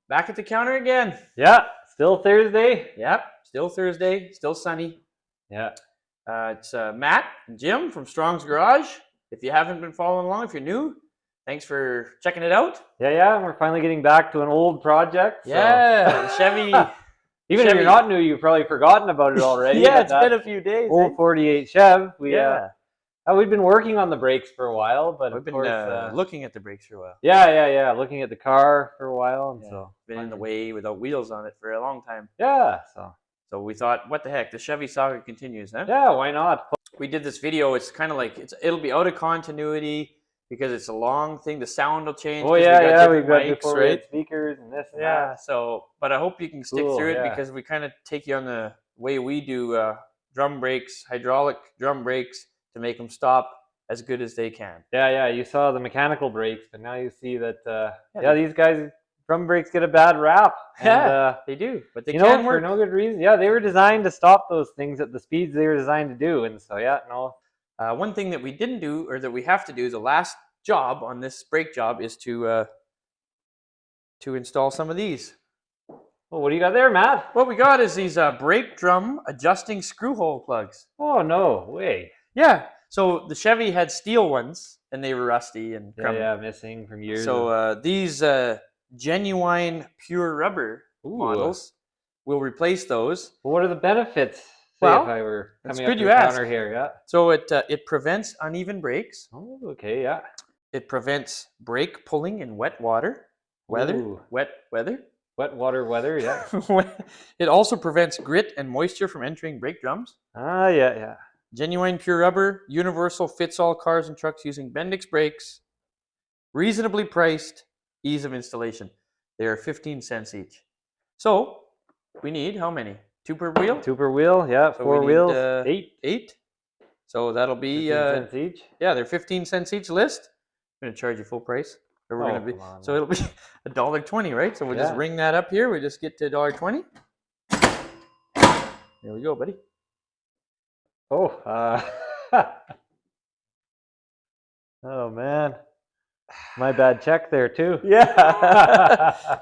Back at the counter again. Yeah, still Thursday. Yep, still Thursday, still sunny. Yeah. It's Matt and Jim from Strong's Garage. If you haven't been following along, if you're new, thanks for checking it out. Yeah, we're finally getting back to an old project. Yeah, the Chevy. Even if you're not new, you've probably forgotten about it already. Yeah, it's been a few days. Old 48 Chev. We've been working on the brakes for a while, but we've been looking at the brakes for a while. Yeah. Looking at the car for a while, and so been in the way without wheels on it for a long time. Yeah, so we thought, what the heck? The Chevy saga continues, huh? Yeah, why not? We did this video. It's kind of like it'll be out of continuity because it's a long thing. The sound will change. Oh yeah, we've got mics, right? Speakers and this. And yeah. that. So, but I hope you can stick through it because we kind of take you on the way we do drum brakes, hydraulic drum brakes, to make them stop as good as they can. Yeah. You saw the mechanical brakes, but now you see that. These guys. Drum brakes get a bad rap. Yeah, they do, but they can work for no good reason. Yeah, they were designed to stop those things at the speeds they were designed to do, and so one thing that we didn't do, or that we have to do, the last job on this brake job is to install some of these. Well, what do you got there, Matt? What we got is these brake drum adjusting screw hole plugs. Oh no way! Yeah, so the Chevy had steel ones, and they were rusty and missing from years. So these genuine pure rubber models will replace those. Well, what are the benefits? Well, if I were coming up to the counter here, yeah. So it prevents uneven brakes. Oh, okay, yeah. It prevents brake pulling in wet water. Wet weather, yeah. It also prevents grit and moisture from entering brake drums. Yeah. Genuine pure rubber, universal, fits all cars and trucks using Bendix brakes. Reasonably priced. Ease of installation. They are 15 cents each. So we need how many? 2 per wheel? 2 per wheel, yeah. So 4 wheels, 8. So that'll be 15 cents each. Yeah, they're 15 cents each list. I'm gonna charge you full price. Or we're gonna be so it'll be $1.20, right? So we'll just ring that up here. We just get to $1.20. There we go, buddy. Oh, oh man. My bad check there too. Yeah.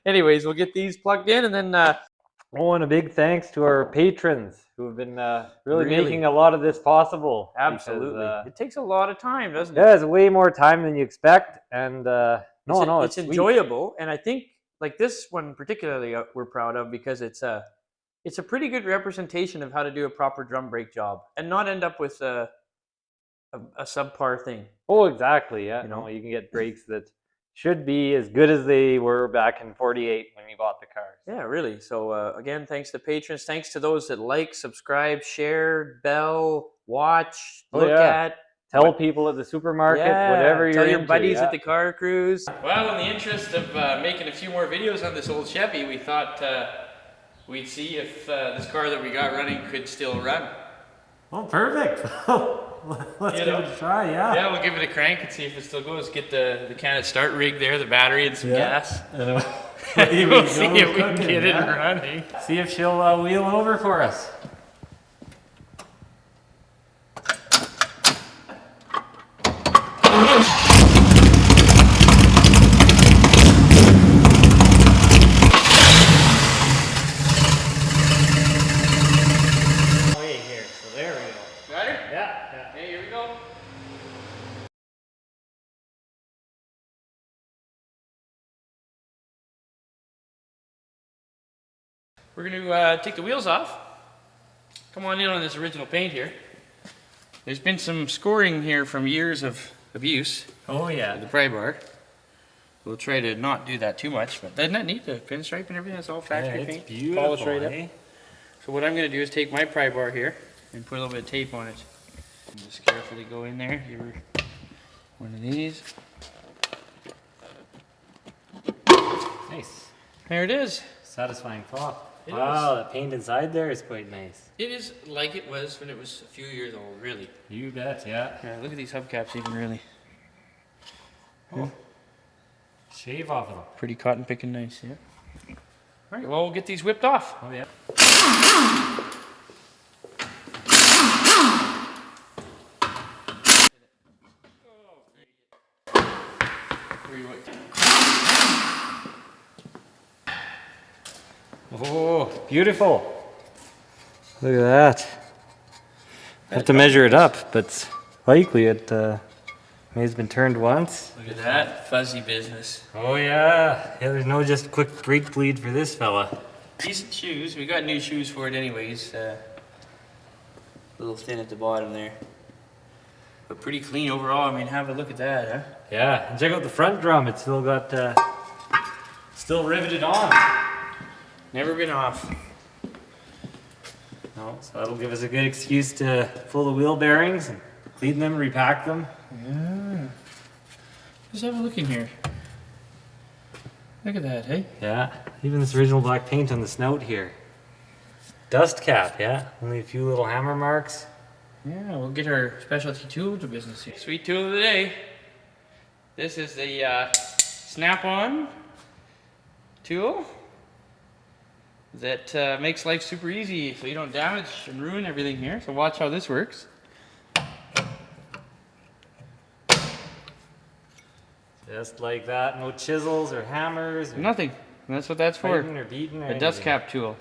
Anyways, we'll get these plugged in and then and a big thanks to our patrons who have been really making a lot of this possible. Absolutely. Because, it takes a lot of time, doesn't it? Yeah, it's way more time than you expect, and it's enjoyable. And I think like this one particularly we're proud of because it's a pretty good representation of how to do a proper drum brake job and not end up with a subpar thing. Oh, exactly. Yeah. You can get brakes that should be as good as they were back in 48 when we bought the cars. Yeah, really. So again, thanks to patrons. Thanks to those that like, subscribe, share, bell, watch, look at. Tell people at the supermarket, whatever you're into. Tell your buddies at the car cruise. Well, in the interest of making a few more videos on this old Chevy, we thought we'd see if this car that we got running could still run. Oh, perfect. Let's give it a try, Yeah, we'll give it a crank and see if it still goes. Get the can at start rig there, the battery and some gas. We'll see if we can get it running. See if she'll wheel over for us. We're going to take the wheels off. Come on in on this original paint here. There's been some scoring here from years of use. Oh yeah. The pry bar. We'll try to not do that too much, but doesn't that neat? The pinstripe and everything, that's all factory paint. It's beautiful, polished right up. So what I'm going to do is take my pry bar here and put a little bit of tape on it. And just carefully go in there. Give her one of these. Nice. There it is. Satisfying thought. Wow, the paint inside there is quite nice. It is like it was when it was a few years old, really. You bet, yeah. Yeah, look at these hubcaps even, really. Oh. Shave off of them. Pretty cotton picking nice, yeah. All right, well, we'll get these whipped off. Oh, yeah. Oh, beautiful. Look at that. I have to measure it up, but likely it may have been turned once. Look at that fuzzy business. Oh yeah. Yeah, there's no just quick brake bleed for this fella. Decent shoes. We got new shoes for it anyways. A little thin at the bottom there. But pretty clean overall. I mean, have a look at that, huh? Yeah, and check out the front drum. It's still got, still riveted on. Never been off. No, so that'll give us a good excuse to pull the wheel bearings and clean them, repack them. Yeah. Just have a look in here. Look at that, hey? Yeah, even this original black paint on the snout here. Dust cap, yeah. Only a few little hammer marks. Yeah, we'll get our specialty tool to business here. Sweet tool of the day. This is the snap-on tool that makes life super easy so you don't damage and ruin everything here. So watch how this works. Just like that, no chisels or hammers. Or Nothing. And that's what that's for. biting or beating or A dust anything. cap tool.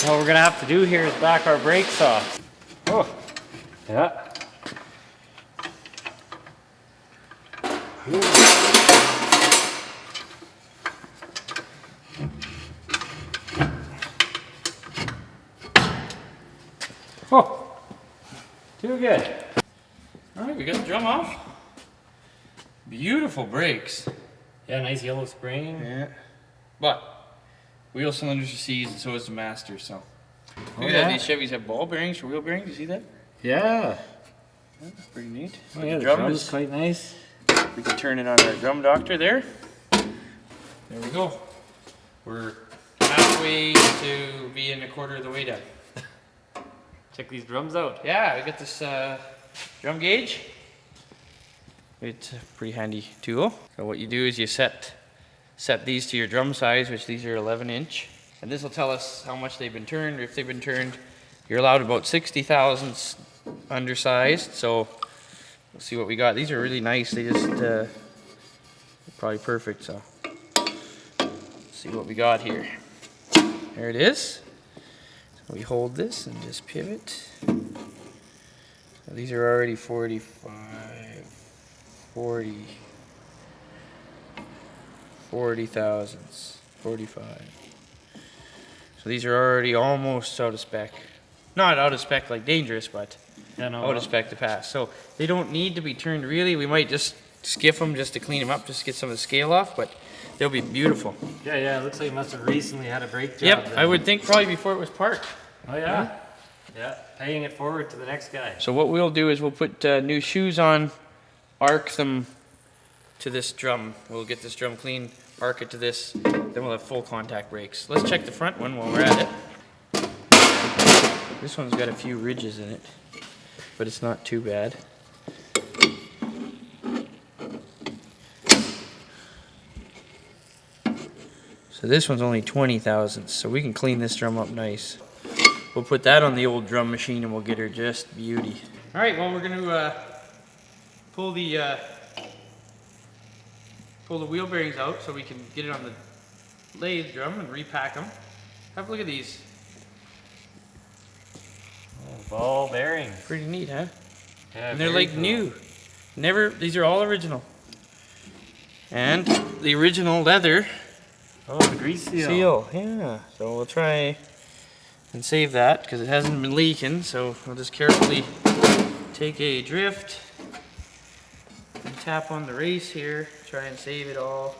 What we're gonna have to do here is back our brakes off. Oh, yeah. Oh, too good. All right, we got the drum off. Beautiful brakes. Yeah, nice yellow spring. Yeah. But wheel cylinders are seized, and so is the master. So look at yeah. that. These Chevys have ball bearings for wheel bearings. You see that? Yeah. That's pretty neat. Oh yeah, the drum drum is is quite nice. We can turn it on our drum doctor there. There we go. We're halfway to being a quarter of the way done. Check these drums out. Yeah, we got this drum gauge. It's a pretty handy tool. So what you do is you set these to your drum size, which these are 11-inch. And this will tell us how much they've been turned, or if they've been turned. You're allowed about 60 thousandths undersized, so we'll see what we got. These are really nice. They just probably perfect, so let's see what we got here. There it is. So we hold this and just pivot. So these are already 40 thousandths, 45. So these are already almost out of spec. Not out of spec like dangerous, but out of spec to pass. So they don't need to be turned really. We might just skiff them just to clean them up, just to get some of the scale off, but they'll be beautiful. Yeah, it looks like you must have recently had a brake job. Yep, then. I would think probably before it was parked. Oh yeah. Yeah, paying it forward to the next guy. So what we'll do is we'll put new shoes on, arc them to this drum. We'll get this drum clean, arc it to this, then we'll have full contact brakes. Let's check the front one while we're at it. This one's got a few ridges in it, but it's not too bad. So this one's only 20 thousandths, so we can clean this drum up nice. We'll put that on the old drum machine and we'll get her just beauty. All right, well, we're gonna pull the wheel bearings out so we can get it on the lathe drum and repack them. Have a look at these. Oh, ball bearings. Pretty neat, huh? Yeah, And they're very like cool. new. These are all original. And the original leather Oh, the grease seal. yeah. So we'll try and save that because it hasn't been leaking. So we'll just carefully take a drift and tap on the race here. Try and save it all.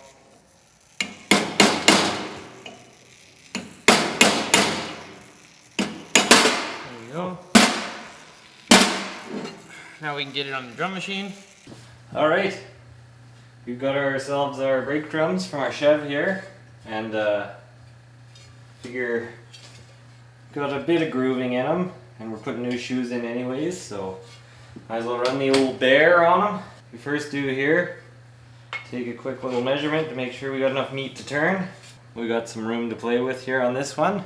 There we go. Now we can get it on the drum machine. All right. We've got ourselves our brake drums from our Chev here, and figure got a bit of grooving in them, and we're putting new shoes in anyways, so might as well run the old bear on them. We first do here, take a quick little measurement to make sure we got enough meat to turn. We got some room to play with here on this one.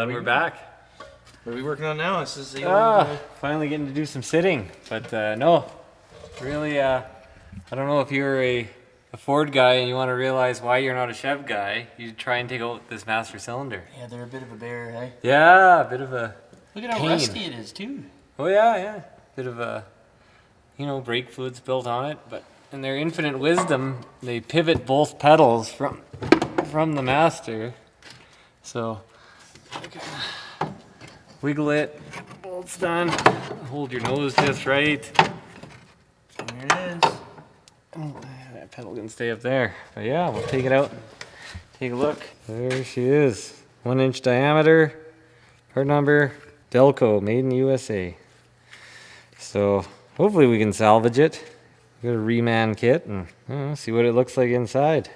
Glad we're back. What are we working on now? This is the old... Finally getting to do some sitting, but no, really, I don't know if you're a Ford guy and you want to realize why you're not a Chev guy, you try and take out this master cylinder. Yeah, they're a bit of a bear, hey? Yeah, a bit of a Look at how pain. rusty it is, too. Oh yeah. Bit of a, you know, brake fluids built on it, but in their infinite wisdom, they pivot both pedals from the master. So, wiggle it, get the bolts done, hold your nose just right. There it is. Oh, that pedal can stay up there. But yeah, we'll take it out, take a look. There she is. 1 inch diameter, part number, Delco, made in USA. So hopefully we can salvage it. Got a reman kit and see what it looks like inside.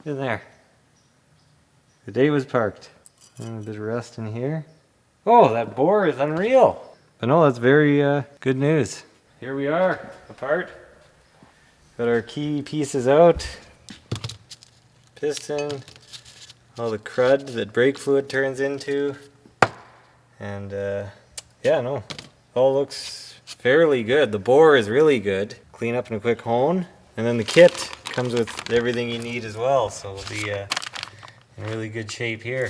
In there. The day was parked. And a bit of rust in here. Oh, that bore is unreal. But no, that's very good news. Here we are, apart. Got our key pieces out. Piston. All the crud that brake fluid turns into. And yeah, no, all looks fairly good. The bore is really good. Clean up in a quick hone. And then the kit comes with everything you need as well. So we'll be in really good shape here.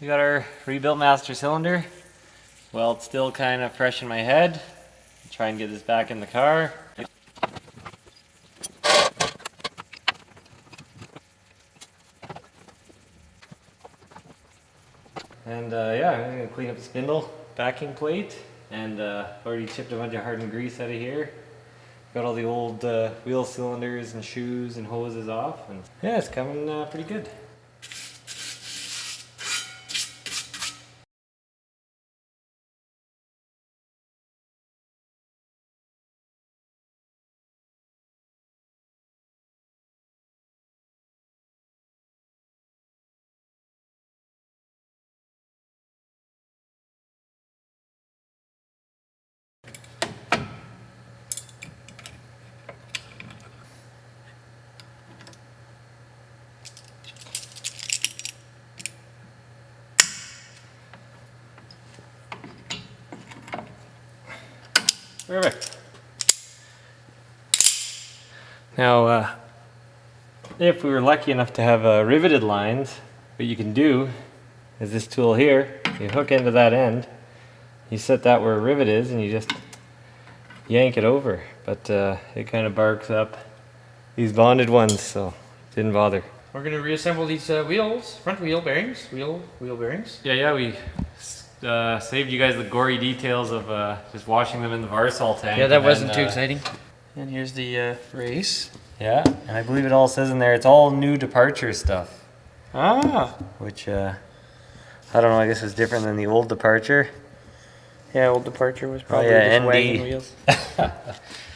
We got our rebuilt master cylinder. Well, it's still kind of fresh in my head. I'll try and get this back in the car. And yeah, I'm gonna clean up the spindle backing plate, and already chipped a bunch of hardened grease out of here. Got all the old wheel cylinders and shoes and hoses off, and yeah, it's coming pretty good. Perfect. Now, if we were lucky enough to have riveted lines, what you can do is this tool here. You hook into that end, you set that where a rivet is, and you just yank it over. But it kind of barks up these bonded ones, so didn't bother. We're going to reassemble these wheels, front wheel bearings, wheel bearings. Yeah, we saved you guys the gory details of just washing them in the Varsol tank. Yeah, that wasn't too exciting. And here's the race. Yeah, and I believe it all says in there, it's all new departure stuff. Ah. Which, I don't know, I guess it's different than the old departure. Yeah, old departure was probably just wagon wheels.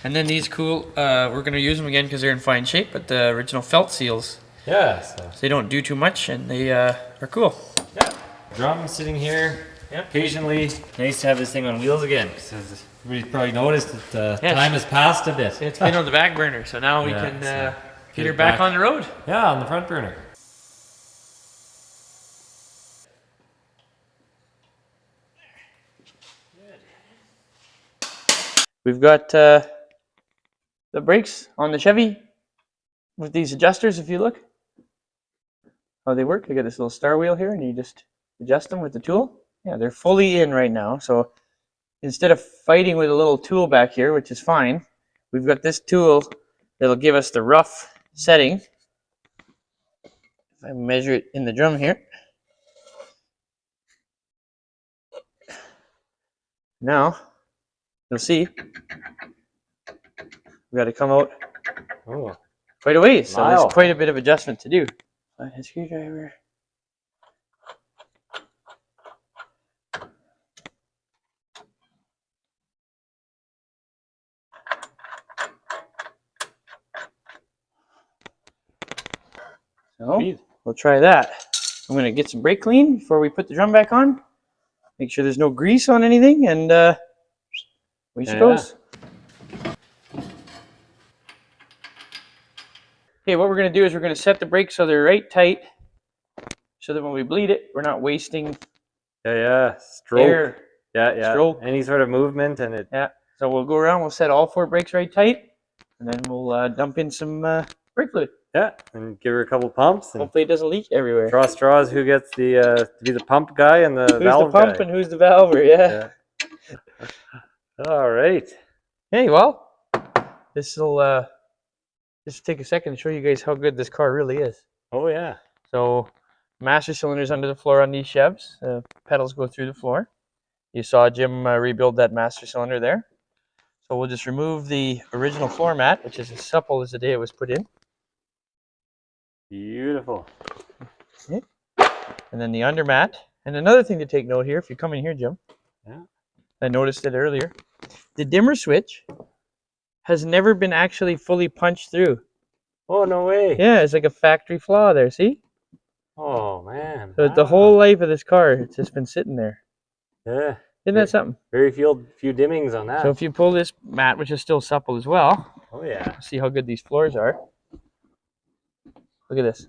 And then these cool, we're going to use them again because they're in fine shape, but the original felt seals. Yeah, so They don't do too much, and they are cool. yeah. Drum sitting here. Yep. Patiently. Nice to have this thing on wheels again. Because everybody's probably noticed that time has passed a bit. It's been on the back burner, so now we can get her back on the road. Yeah, on the front burner. We've got the brakes on the Chevy with these adjusters. If you look how they work, you got this little star wheel here, and you just adjust them with the tool. Yeah, they're fully in right now. So instead of fighting with a little tool back here, which is fine, we've got this tool that'll give us the rough setting. If I measure it in the drum here. Now, you'll see, we've got to come out quite a ways. So there's quite a bit of adjustment to do. A screwdriver. No, Sweet. we'll try that. I'm gonna get some brake clean before we put the drum back on. Make sure there's no grease on anything, and away she goes. Okay, what we're gonna do is we're gonna set the brakes so they're right tight, so that when we bleed it, we're not wasting Stroke. air. Stroke. Any sort of movement and it. Yeah. So we'll go around. We'll set all 4 brakes right tight, and then we'll dump in some brake fluid. Yeah, and give her a couple pumps. And hopefully it doesn't leak everywhere. draw straws. Who gets the to be the pump guy and the Who's valve the pump guy? and who's the valver? Yeah. All right. Hey, well, this will just take a second to show you guys how good this car really is. Oh yeah. So, master cylinder's under the floor on these Chevs. Pedals go through the floor. You saw Jim rebuild that master cylinder there. So we'll just remove the original floor mat, which is as supple as the day it was put in. Beautiful. Okay. And then the undermat. And another thing to take note here, if you come in here, Jim. Yeah. I noticed it earlier. The dimmer switch has never been actually fully punched through. Oh, no way. Yeah, it's like a factory flaw there, see? Oh, man. So the whole life of this car, it's just been sitting there. Yeah. Isn't that something? Very few dimmings on that. So if you pull this mat, which is still supple as well, Oh, yeah. see how good these floors are. Look at this.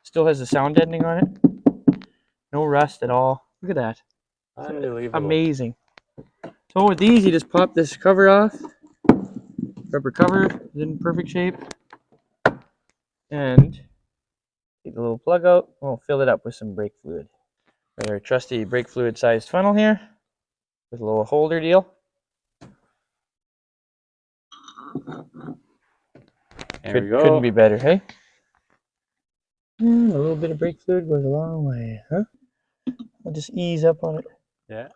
Still has the sound deadening on it. No rust at all. Look at that. Unbelievable. Amazing. So with these, you just pop this cover off. Rubber cover is in perfect shape. And take the little plug out. We'll fill it up with some brake fluid. With our trusty brake fluid sized funnel here. With a little holder deal. There we go. Couldn't be better, hey? And a little bit of brake fluid goes a long way, huh? I'll just ease up on it. Yeah.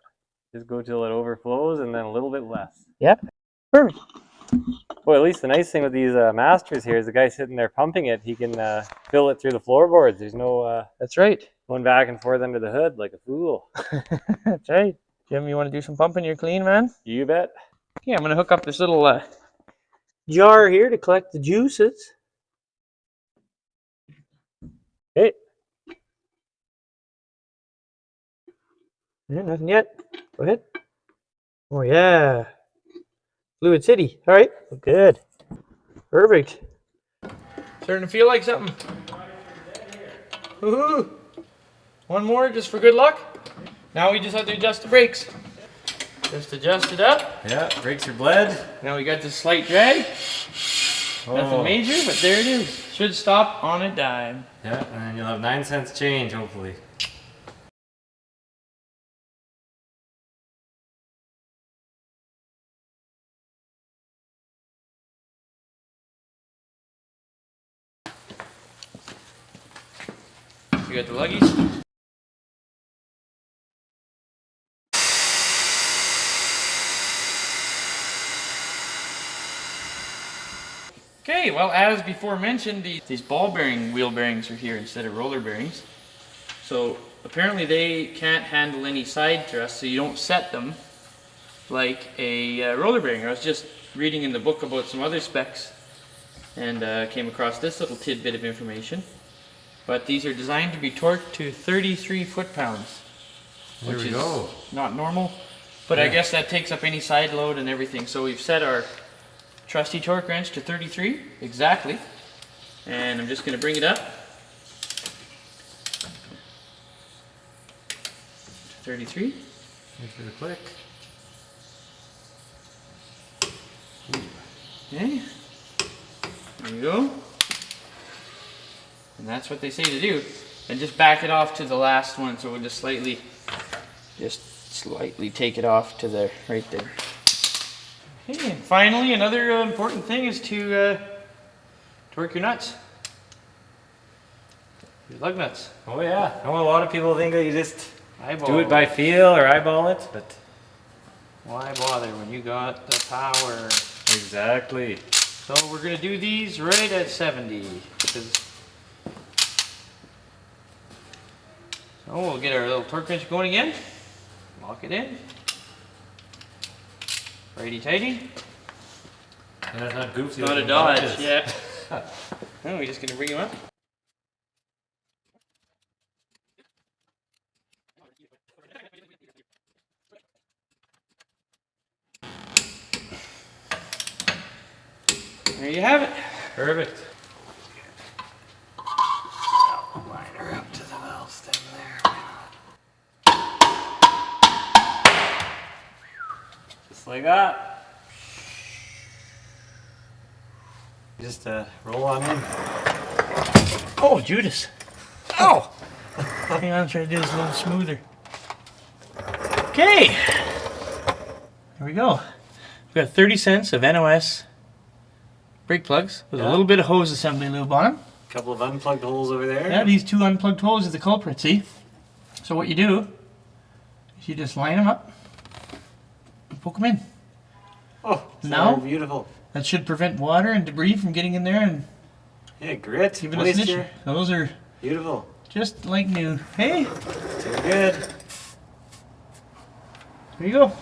Just go till it overflows and then a little bit less. Yeah. Perfect. Well, at least the nice thing with these Masters here is the guy sitting there pumping it, he can fill it through the floorboards. There's no That's right. going back and forth under the hood like a fool. That's right. Jim, you want to do some pumping? You're clean, man? You bet. Okay, I'm going to hook up this little jar here to collect the juices. Hey. Yeah, nothing yet. Go ahead. Oh, yeah. Fluid City. All right. Good. Perfect. Starting to feel like something. Woohoo! One more just for good luck. Now we just have to adjust the brakes. Just adjust it up. Yeah, brakes are bled. Now we got this slight drag. Oh. Nothing major, but there it is. Should stop on a dime. Yeah, and then you'll have 9 cents change, hopefully. You got the luggies? Okay, well, as before mentioned, these ball bearing wheel bearings are here instead of roller bearings. So apparently they can't handle any side thrust, so you don't set them like a roller bearing. I was just reading in the book about some other specs and came across this little tidbit of information. But these are designed to be torqued to 33 foot-pounds, which is not normal. But yeah. I guess that takes up any side load and everything. So we've set our trusty torque wrench to 33 exactly, and I'm just going to bring it up to 33. Wait for the click. Okay, there you go. And that's what they say to do. And just back it off to the last one, so we'll just slightly take it off to the right there. Okay, and finally, another important thing is to torque your nuts. Your lug nuts. Oh yeah. I know a lot of people think that you just do it by it. feel or eyeball it, but Why bother when you got the power? exactly. So we're gonna do these right at 70. So we'll get our little torque wrench going again. Lock it in. Righty tighty. Yeah, it's not goofy. Not a dodge, yeah. No, we're just gonna bring him up. There you have it. Perfect. Line her up to the valve stem there. Just like that. Just roll on in. Oh, Judas. Oh! Hang on, I'm trying to do this a little smoother. Okay. Here we go. We've got 30 cents of NOS brake plugs with a little bit of hose assembly lube on them. A couple of unplugged holes over there. Yeah, these 2 unplugged holes are the culprit, see? So what you do is you just line them up and poke them in. Oh, now beautiful. That should prevent water and debris from getting in there and grit, giving us an issue. Those are beautiful. Just like new. Hey? Too good. There you go.